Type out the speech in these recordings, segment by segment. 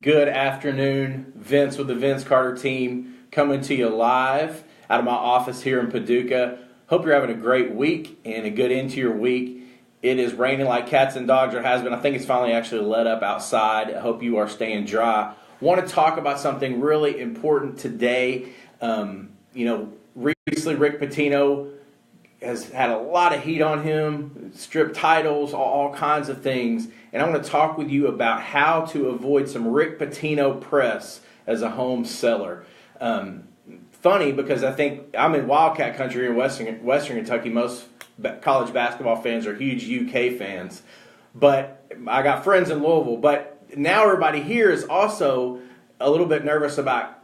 Good afternoon. Vince with the Vince Carter team coming to you live out of my office here in Paducah. Hope you're having a great week and a good end to your week. It is raining like cats and dogs, or has been. I think it's finally actually let up outside. I hope you are staying dry. Want to talk about something really important today. Recently Rick Pitino has had a lot of heat on him, stripped titles, all kinds of things. And I want to talk with you about how to avoid some Rick Pitino press as a home seller. Funny, because I think I'm in Wildcat country in Western Kentucky. Most college basketball fans are huge UK fans. But I got friends in Louisville. But now everybody here is also a little bit nervous about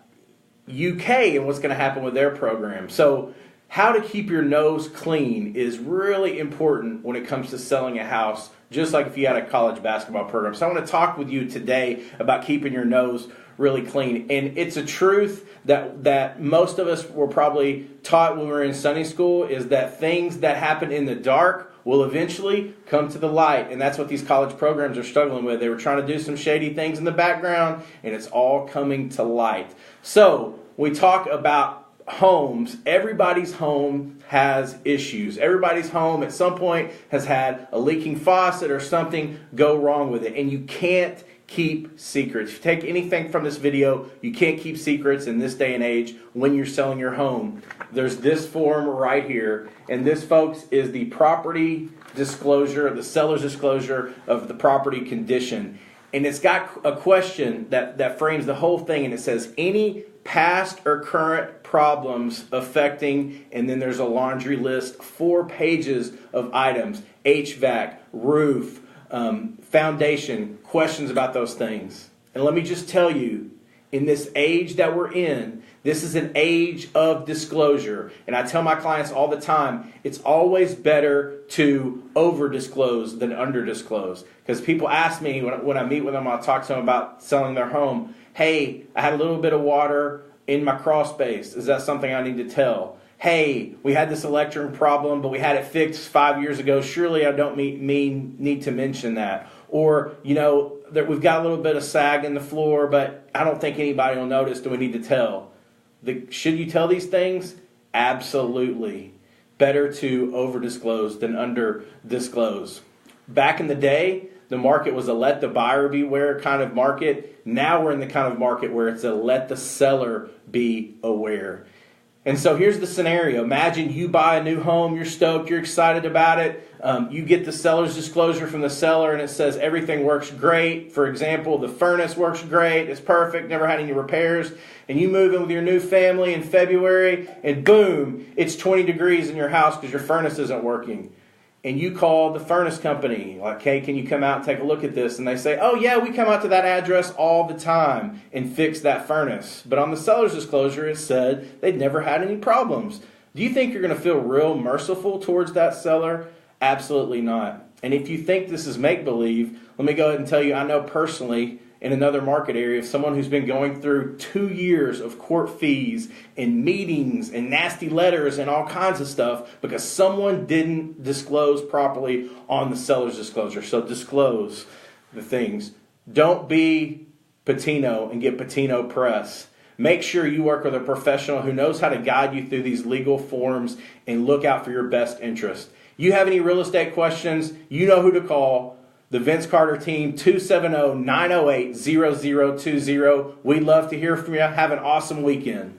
UK and what's going to happen with their program. So how to keep your nose clean is really important when it comes to selling a house, just like if you had a college basketball program. So I want to talk with you today about keeping your nose really clean. And it's a truth that most of us were probably taught when we were in Sunday school, is that things that happen in the dark will eventually come to the light. And that's what these college programs are struggling with. They were trying to do some shady things in the background, and it's all coming to light. So we talk about homes. Everybody's home has issues. Everybody's home at some point has had a leaking faucet or something go wrong with it. And you can't keep secrets. If you take anything from this video, you can't keep secrets in this day and age when you're selling your home. There's this form right here. And this, folks, is the property disclosure, the seller's disclosure of the property condition. And it's got a question that frames the whole thing. And it says, any past or current problems affecting, and then there's a laundry list, 4 pages of items, HVAC, roof, foundation, questions about those things. And let me just tell you, in this age that we're in, this is an age of disclosure. And I tell my clients all the time, it's always better to over-disclose than under-disclose. Because people ask me, when I meet with them, I'll talk to them about selling their home. Hey, I had a little bit of water in my crawl space. Is that something I need to tell? Hey, we had this electric problem, but we had it fixed 5 years ago. Surely I don't need to mention that. Or, that we've got a little bit of sag in the floor, but I don't think anybody will notice. Do we need to tell? Should you tell these things? Absolutely. Better to over-disclose than under-disclose. Back in the day, the market was a let the buyer beware kind of market. Now we're in the kind of market where it's a let the seller be aware. And so here's the scenario. Imagine you buy a new home, you're stoked, you're excited about it. You get the seller's disclosure from the seller and it says everything works great. For example, the furnace works great, it's perfect, never had any repairs. And you move in with your new family in February and boom, it's 20 degrees in your house because your furnace isn't working. And you call the furnace company, like, hey, can you come out and take a look at this? And they say, oh yeah, we come out to that address all the time and fix that furnace. But on the seller's disclosure, it said they'd never had any problems. Do you think you're going to feel real merciful towards that seller? Absolutely not. And if you think this is make-believe, let me go ahead and tell you, I know personally in another market area of someone who's been going through 2 years of court fees and meetings and nasty letters and all kinds of stuff because someone didn't disclose properly on the seller's disclosure. So disclose the things. Don't be Pitino and get Pitino press. Make sure you work with a professional who knows how to guide you through these legal forms and look out for your best interest. You have any real estate questions, you know who to call. The Vince Carter team, 270-908-0020. We'd love to hear from you. Have an awesome weekend.